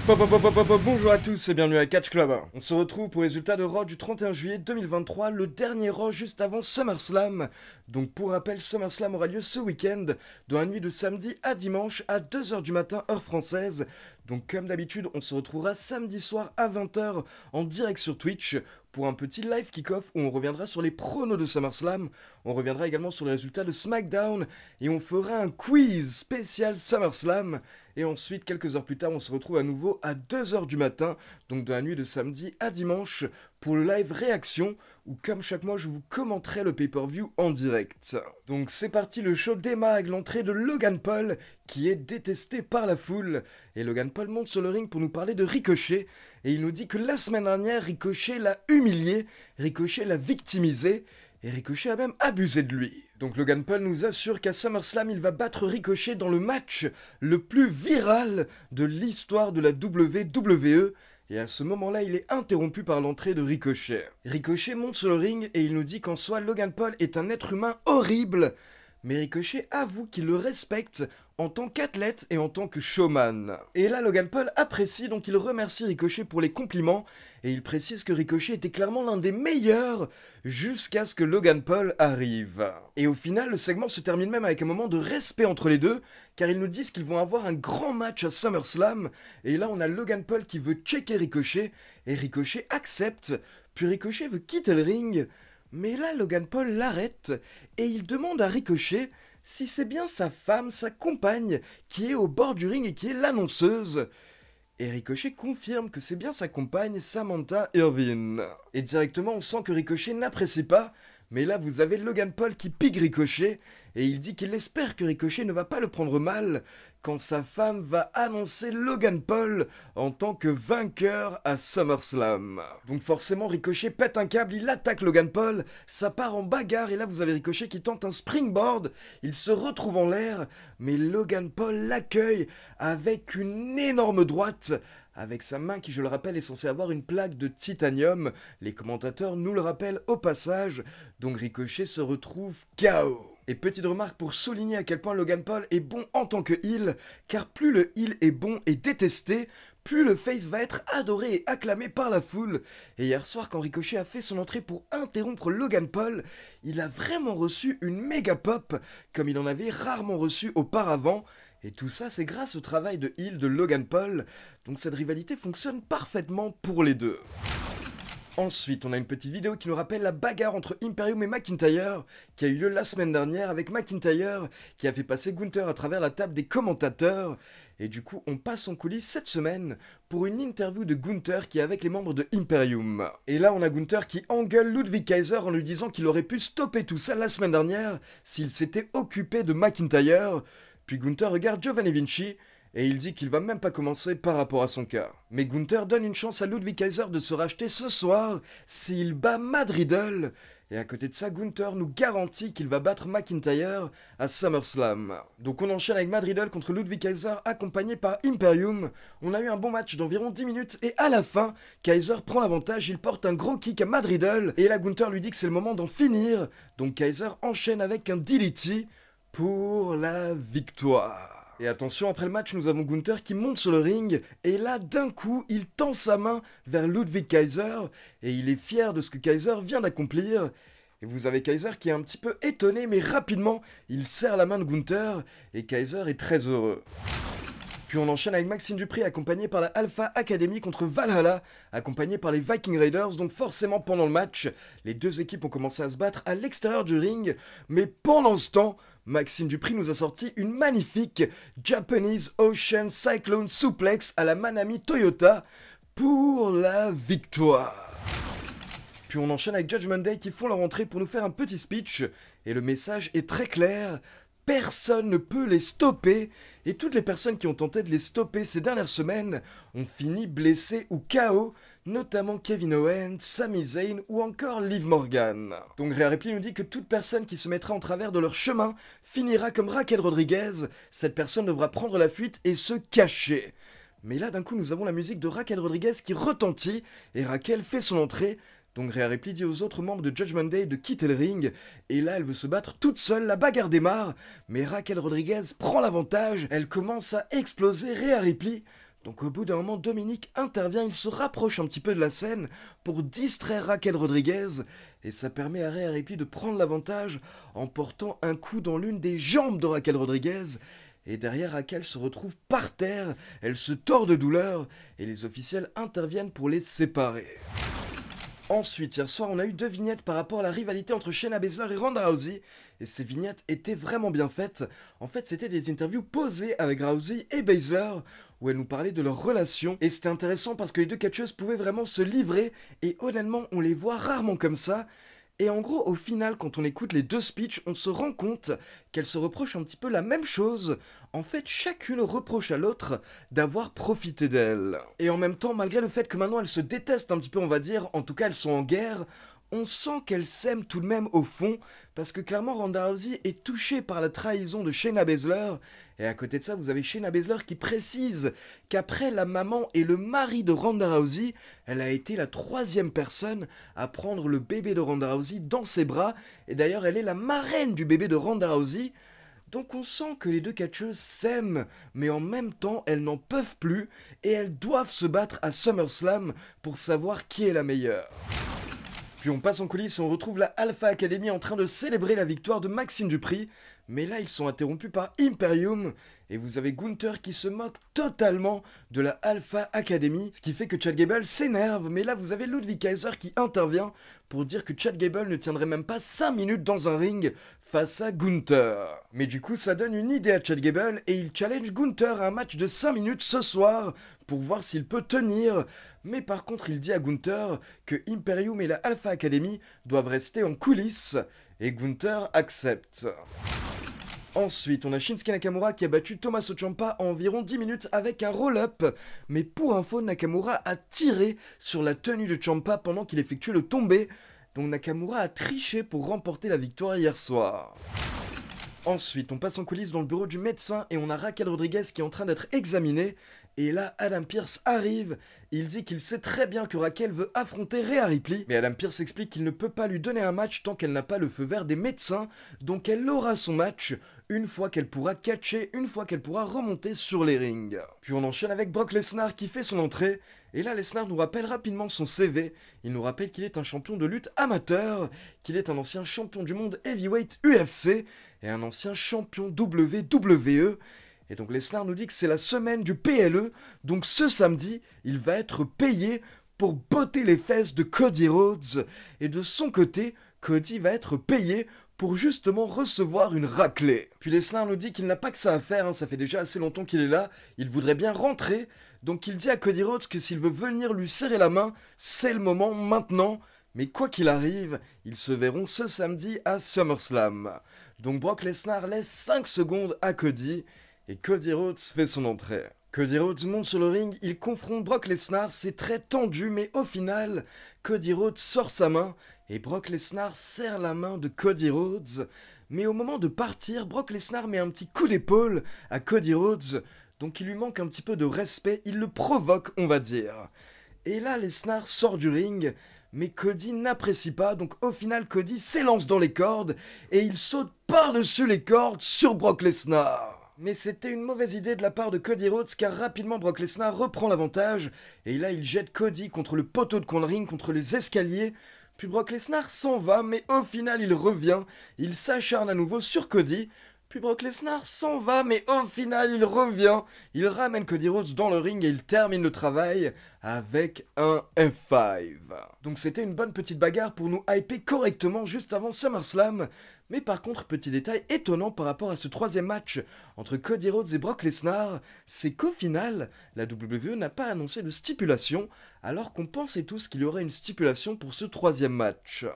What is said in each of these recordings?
Bonjour à tous et bienvenue à Catch Club. On se retrouve pour les résultats de Raw du 31 juillet 2023, le dernier Raw juste avant SummerSlam. Donc pour rappel, SummerSlam aura lieu ce week-end, dans la nuit de samedi à dimanche à 2h du matin heure française. Donc comme d'habitude, on se retrouvera samedi soir à 20h en direct sur Twitch pour un petit live kick-off où on reviendra sur les pronos de SummerSlam, on reviendra également sur les résultats de SmackDown et on fera un quiz spécial SummerSlam. Et ensuite, quelques heures plus tard, on se retrouve à nouveau à 2h du matin, donc dans la nuit de samedi à dimanche, pour le live réaction, où comme chaque mois, je vous commenterai le pay-per-view en direct. Donc c'est parti, le show démarre avec l'entrée de Logan Paul, qui est détesté par la foule. Et Logan Paul monte sur le ring pour nous parler de Ricochet, et il nous dit que la semaine dernière, Ricochet l'a humilié, Ricochet l'a victimisé, et Ricochet a même abusé de lui. Donc Logan Paul nous assure qu'à SummerSlam, il va battre Ricochet dans le match le plus viral de l'histoire de la WWE. Et à ce moment-là, il est interrompu par l'entrée de Ricochet. Ricochet monte sur le ring et il nous dit qu'en soi, Logan Paul est un être humain horrible. Mais Ricochet avoue qu'il le respecte en tant qu'athlète et en tant que showman. Et là, Logan Paul apprécie, donc il remercie Ricochet pour les compliments, et il précise que Ricochet était clairement l'un des meilleurs, jusqu'à ce que Logan Paul arrive. Et au final, le segment se termine même avec un moment de respect entre les deux, car ils nous disent qu'ils vont avoir un grand match à SummerSlam, et là on a Logan Paul qui veut checker Ricochet, et Ricochet accepte, puis Ricochet veut quitter le ring, mais là Logan Paul l'arrête, et il demande à Ricochet si c'est bien sa femme, sa compagne, qui est au bord du ring et qui est l'annonceuse. Et Ricochet confirme que c'est bien sa compagne, Samantha Irvin. Et directement, on sent que Ricochet n'apprécie pas, mais là, vous avez Logan Paul qui pique Ricochet, et il dit qu'il espère que Ricochet ne va pas le prendre mal quand sa femme va annoncer Logan Paul en tant que vainqueur à SummerSlam. Donc forcément, Ricochet pète un câble, il attaque Logan Paul, ça part en bagarre, et là vous avez Ricochet qui tente un springboard, il se retrouve en l'air, mais Logan Paul l'accueille avec une énorme droite, avec sa main qui, je le rappelle, est censée avoir une plaque de titanium. Les commentateurs nous le rappellent au passage, donc Ricochet se retrouve KO. Et petite remarque pour souligner à quel point Logan Paul est bon en tant que heel, car plus le heel est bon et détesté, plus le face va être adoré et acclamé par la foule. Et hier soir, quand Ricochet a fait son entrée pour interrompre Logan Paul, il a vraiment reçu une méga pop, comme il en avait rarement reçu auparavant. Et tout ça, c'est grâce au travail de heel de Logan Paul, donc cette rivalité fonctionne parfaitement pour les deux. Ensuite, on a une petite vidéo qui nous rappelle la bagarre entre Imperium et McIntyre, qui a eu lieu la semaine dernière avec McIntyre, qui a fait passer Gunther à travers la table des commentateurs. Et du coup, on passe en coulisses cette semaine pour une interview de Gunther qui est avec les membres de Imperium. Et là, on a Gunther qui engueule Ludwig Kaiser en lui disant qu'il aurait pu stopper tout ça la semaine dernière s'il s'était occupé de McIntyre. Puis Gunther regarde Giovanni Vinci et il dit qu'il va même pas commencer par rapport à son cas. Mais Gunther donne une chance à Ludwig Kaiser de se racheter ce soir s'il bat Matt Riddle. Et à côté de ça, Gunther nous garantit qu'il va battre McIntyre à SummerSlam. Donc on enchaîne avec Matt Riddle contre Ludwig Kaiser accompagné par Imperium. On a eu un bon match d'environ 10 minutes et à la fin, Kaiser prend l'avantage, il porte un gros kick à Matt Riddle. Et là Gunther lui dit que c'est le moment d'en finir. Donc Kaiser enchaîne avec un DDT pour la victoire. Et attention, après le match, nous avons Gunther qui monte sur le ring, et là, d'un coup, il tend sa main vers Ludwig Kaiser, et il est fier de ce que Kaiser vient d'accomplir. Et vous avez Kaiser qui est un petit peu étonné, mais rapidement, il serre la main de Gunther, et Kaiser est très heureux. Puis on enchaîne avec Maxxine Dupri accompagné par la Alpha Academy contre Valhalla, accompagné par les Viking Raiders, donc forcément pendant le match, les deux équipes ont commencé à se battre à l'extérieur du ring, mais pendant ce temps, Maxxine Dupri nous a sorti une magnifique Japanese Ocean Cyclone Suplex à la Manami Toyota pour la victoire. Puis on enchaîne avec Judgment Day qui font leur entrée pour nous faire un petit speech, et le message est très clair. Personne ne peut les stopper, et toutes les personnes qui ont tenté de les stopper ces dernières semaines ont fini blessées ou KO, notamment Kevin Owens, Sami Zayn ou encore Liv Morgan. Donc Rhea Ripley nous dit que toute personne qui se mettra en travers de leur chemin finira comme Raquel Rodriguez, cette personne devra prendre la fuite et se cacher. Mais là d'un coup nous avons la musique de Raquel Rodriguez qui retentit, et Raquel fait son entrée. Donc Rhea Ripley dit aux autres membres de Judgment Day de quitter le ring, et là elle veut se battre toute seule, la bagarre démarre, mais Raquel Rodriguez prend l'avantage, elle commence à exploser Rhea Ripley, Donc au bout d'un moment, Dominic intervient, il se rapproche un petit peu de la scène pour distraire Raquel Rodriguez et ça permet à Rhea Ripley de prendre l'avantage en portant un coup dans l'une des jambes de Raquel Rodriguez. Et derrière, Raquel se retrouve par terre, elle se tord de douleur et les officiels interviennent pour les séparer. Ensuite, hier soir, on a eu 2 vignettes par rapport à la rivalité entre Shayna Baszler et Ronda Rousey. Et ces vignettes étaient vraiment bien faites. En fait, c'était des interviews posées avec Rousey et Baszler, où elles nous parlaient de leur relation. Et c'était intéressant parce que les deux catcheuses pouvaient vraiment se livrer. Et honnêtement, on les voit rarement comme ça. Et en gros, au final, quand on écoute les deux speeches, on se rend compte qu'elles se reprochent un petit peu la même chose. En fait, chacune reproche à l'autre d'avoir profité d'elle. Et en même temps, malgré le fait que maintenant elles se détestent un petit peu, on va dire, en tout cas elles sont en guerre, on sent qu'elles s'aiment tout de même au fond, parce que clairement Ronda Rousey est touchée par la trahison de Shayna Baszler, et à côté de ça vous avez Shayna Baszler qui précise qu'après la maman et le mari de Ronda Rousey, elle a été la 3e personne à prendre le bébé de Ronda Rousey dans ses bras, et d'ailleurs elle est la marraine du bébé de Ronda Rousey. Donc on sent que les deux catcheuses s'aiment, mais en même temps elles n'en peuvent plus, et elles doivent se battre à SummerSlam pour savoir qui est la meilleure. Puis on passe en coulisses et on retrouve la Alpha Academy en train de célébrer la victoire de Maxime Dupri. Mais là ils sont interrompus par Imperium. Et vous avez Gunther qui se moque totalement de la Alpha Academy. Ce qui fait que Chad Gable s'énerve. Mais là vous avez Ludwig Kaiser qui intervient pour dire que Chad Gable ne tiendrait même pas 5 minutes dans un ring face à Gunther. Mais du coup ça donne une idée à Chad Gable et il challenge Gunther à un match de 5 minutes ce soir pour voir s'il peut tenir. Mais par contre il dit à Gunther que Imperium et la Alpha Academy doivent rester en coulisses et Gunther accepte. Ensuite, on a Shinsuke Nakamura qui a battu Tommaso Ciampa en environ 10 minutes avec un roll-up. Mais pour info, Nakamura a tiré sur la tenue de Ciampa pendant qu'il effectuait le tombé. Donc Nakamura a triché pour remporter la victoire hier soir. Ensuite, on passe en coulisses dans le bureau du médecin et on a Raquel Rodriguez qui est en train d'être examinée. Et là, Adam Pearce arrive, il dit qu'il sait très bien que Raquel veut affronter Rhea Ripley, mais Adam Pearce explique qu'il ne peut pas lui donner un match tant qu'elle n'a pas le feu vert des médecins, donc elle aura son match une fois qu'elle pourra catcher, une fois qu'elle pourra remonter sur les rings. Puis on enchaîne avec Brock Lesnar qui fait son entrée, et là Lesnar nous rappelle rapidement son CV, il nous rappelle qu'il est un champion de lutte amateur, qu'il est un ancien champion du monde heavyweight UFC, et un ancien champion WWE. Et donc Lesnar nous dit que c'est la semaine du PLE, donc ce samedi, il va être payé pour botter les fesses de Cody Rhodes. Et de son côté, Cody va être payé pour justement recevoir une raclée. Puis Lesnar nous dit qu'il n'a pas que ça à faire, ça fait déjà assez longtemps qu'il est là, il voudrait bien rentrer, donc il dit à Cody Rhodes que s'il veut venir lui serrer la main, c'est le moment maintenant. Mais quoi qu'il arrive, ils se verront ce samedi à SummerSlam. Donc Brock Lesnar laisse 5 secondes à Cody, et Cody Rhodes fait son entrée. Cody Rhodes monte sur le ring, il confronte Brock Lesnar, c'est très tendu, mais au final, Cody Rhodes sort sa main, et Brock Lesnar serre la main de Cody Rhodes. Mais au moment de partir, Brock Lesnar met un petit coup d'épaule à Cody Rhodes, donc il lui manque un petit peu de respect, il le provoque, on va dire. Et là, Lesnar sort du ring, mais Cody n'apprécie pas, donc au final, Cody s'élance dans les cordes, et il saute par-dessus les cordes sur Brock Lesnar. Mais c'était une mauvaise idée de la part de Cody Rhodes car rapidement Brock Lesnar reprend l'avantage et là il jette Cody contre le poteau de coin de ring, contre les escaliers. Puis Brock Lesnar s'en va mais au final il revient, il s'acharne à nouveau sur Cody. Puis Brock Lesnar s'en va mais au final il revient, il ramène Cody Rhodes dans le ring et il termine le travail avec un F5. Donc c'était une bonne petite bagarre pour nous hyper correctement juste avant SummerSlam. Mais par contre, petit détail étonnant par rapport à ce 3e match entre Cody Rhodes et Brock Lesnar, c'est qu'au final, la WWE n'a pas annoncé de stipulation, alors qu'on pensait tous qu'il y aurait une stipulation pour ce 3e match.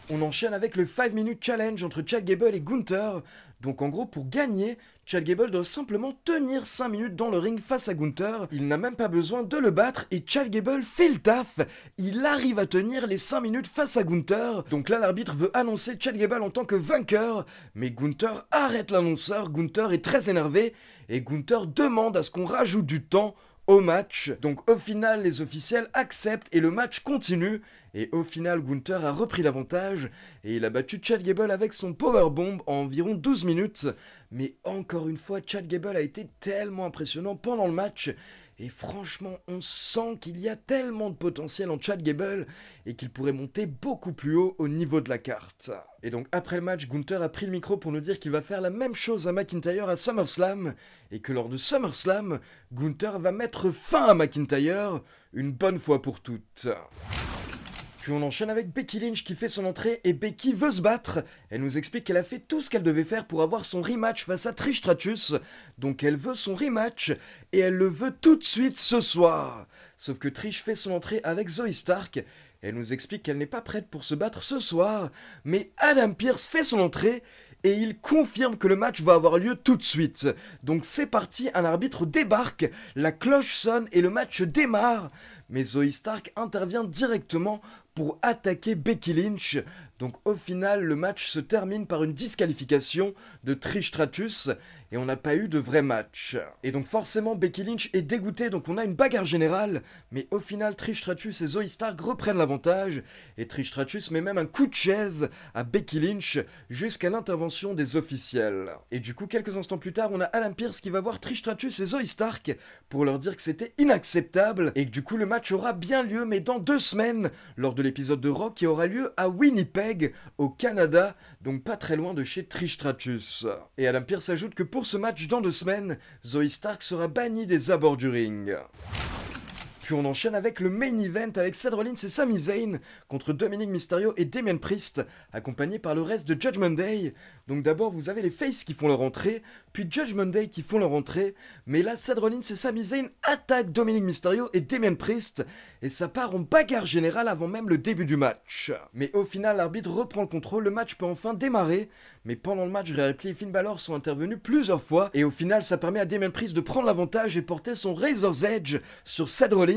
On enchaîne avec le 5 Minute Challenge entre Chad Gable et Gunther. Donc en gros, pour gagner, Chad Gable doit simplement tenir 5 minutes dans le ring face à Gunther. Il n'a même pas besoin de le battre et Chad Gable fait le taf. Il arrive à tenir les 5 minutes face à Gunther. Donc là, l'arbitre veut annoncer Chad Gable en tant que vainqueur. Mais Gunther arrête l'annonceur. Gunther est très énervé et Gunther demande à ce qu'on rajoute du temps au match. Donc au final, les officiels acceptent et le match continue. Et au final, Gunther a repris l'avantage et il a battu Chad Gable avec son powerbomb en environ 12 minutes. Mais encore une fois, Chad Gable a été tellement impressionnant pendant le match. Et franchement, on sent qu'il y a tellement de potentiel en Chad Gable et qu'il pourrait monter beaucoup plus haut au niveau de la carte. Et donc après le match, Gunther a pris le micro pour nous dire qu'il va faire la même chose à McIntyre à SummerSlam et que lors de SummerSlam, Gunther va mettre fin à McIntyre une bonne fois pour toutes. Puis on enchaîne avec Becky Lynch qui fait son entrée et Becky veut se battre. Elle nous explique qu'elle a fait tout ce qu'elle devait faire pour avoir son rematch face à Trish Stratus. Donc elle veut son rematch et elle le veut tout de suite ce soir. Sauf que Trish fait son entrée avec Zoey Stark. Elle nous explique qu'elle n'est pas prête pour se battre ce soir. Mais Adam Pearce fait son entrée et il confirme que le match va avoir lieu tout de suite. Donc c'est parti, un arbitre débarque, la cloche sonne et le match démarre. Mais Zoey Stark intervient directement pour attaquer Becky Lynch. Donc au final, le match se termine par une disqualification de Trish Stratus et on n'a pas eu de vrai match. Et donc forcément, Becky Lynch est dégoûtée, donc on a une bagarre générale. Mais au final, Trish Stratus et Zoey Stark reprennent l'avantage et Trish Stratus met même un coup de chaise à Becky Lynch jusqu'à l'intervention des officiels. Et du coup, quelques instants plus tard, on a Adam Pearce qui va voir Trish Stratus et Zoey Stark pour leur dire que c'était inacceptable et que du coup le match aura bien lieu mais dans 2 semaines lors de l'épisode de Raw qui aura lieu à Winnipeg au Canada, donc pas très loin de chez Trish Stratus. Et Adam Pearce ajoute que pour ce match dans 2 semaines, Zoey Stark sera bannie des abords du ring. Puis on enchaîne avec le main event avec Seth Rollins et Sami Zayn contre Dominic Mysterio et Damien Priest, accompagnés par le reste de Judgment Day. Donc d'abord vous avez les faces qui font leur entrée, puis Judgment Day qui font leur entrée, mais là Seth Rollins et Sami Zayn attaquent Dominic Mysterio et Damien Priest, et ça part en bagarre générale avant même le début du match. Mais au final l'arbitre reprend le contrôle, le match peut enfin démarrer, mais pendant le match Rhea Ripley et Finn Balor sont intervenus plusieurs fois, et au final ça permet à Damien Priest de prendre l'avantage et porter son Razor's Edge sur Seth Rollins.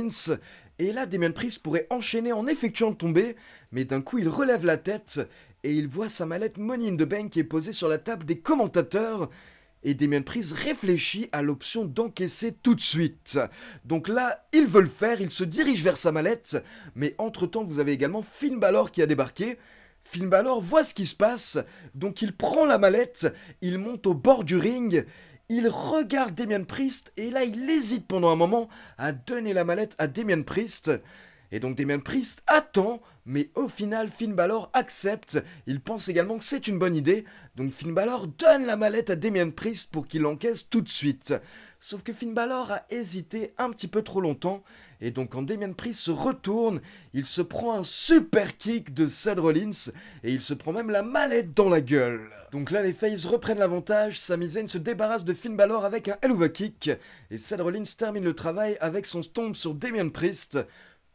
Et là, Damien Priest pourrait enchaîner en effectuant le tombé, mais d'un coup, il relève la tête et il voit sa mallette Money in the Bank qui est posée sur la table des commentateurs. Et Damien Priest réfléchit à l'option d'encaisser tout de suite. Donc là, il veut le faire, il se dirige vers sa mallette, mais entre-temps, vous avez également Finn Balor qui a débarqué. Finn Balor voit ce qui se passe, donc il prend la mallette, il monte au bord du ring. Il regarde Damien Priest et là il hésite pendant un moment à donner la mallette à Damien Priest. Et donc Damien Priest attend, mais au final Finn Balor accepte. Il pense également que c'est une bonne idée. Donc Finn Balor donne la mallette à Damien Priest pour qu'il l'encaisse tout de suite. Sauf que Finn Balor a hésité un petit peu trop longtemps. Et donc quand Damien Priest se retourne, il se prend un super kick de Seth Rollins. Et il se prend même la mallette dans la gueule. Donc là les faces reprennent l'avantage. Sami Zayn se débarrasse de Finn Balor avec un Helluva Kick. Et Seth Rollins termine le travail avec son stomp sur Damien Priest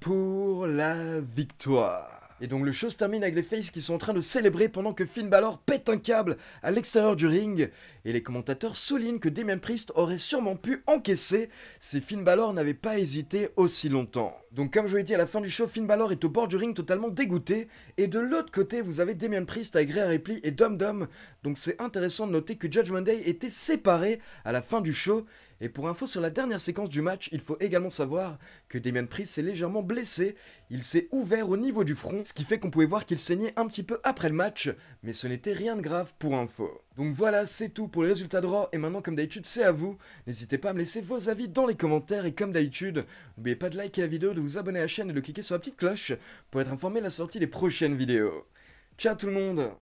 pour la victoire. Et donc le show se termine avec les faces qui sont en train de célébrer pendant que Finn Balor pète un câble à l'extérieur du ring. Et les commentateurs soulignent que Damien Priest aurait sûrement pu encaisser si Finn Balor n'avait pas hésité aussi longtemps. Donc comme je vous l'ai dit à la fin du show, Finn Balor est au bord du ring totalement dégoûté. Et de l'autre côté, vous avez Damien Priest avec Rhea Ripley et Dum Dum. Donc c'est intéressant de noter que Judgment Day était séparé à la fin du show. Et pour info sur la dernière séquence du match, il faut également savoir que Damien Priest s'est légèrement blessé. Il s'est ouvert au niveau du front, ce qui fait qu'on pouvait voir qu'il saignait un petit peu après le match, mais ce n'était rien de grave pour info. Donc voilà, c'est tout pour les résultats de Raw, et maintenant comme d'habitude c'est à vous. N'hésitez pas à me laisser vos avis dans les commentaires, et comme d'habitude, n'oubliez pas de liker la vidéo, de vous abonner à la chaîne et de cliquer sur la petite cloche pour être informé de la sortie des prochaines vidéos. Ciao tout le monde!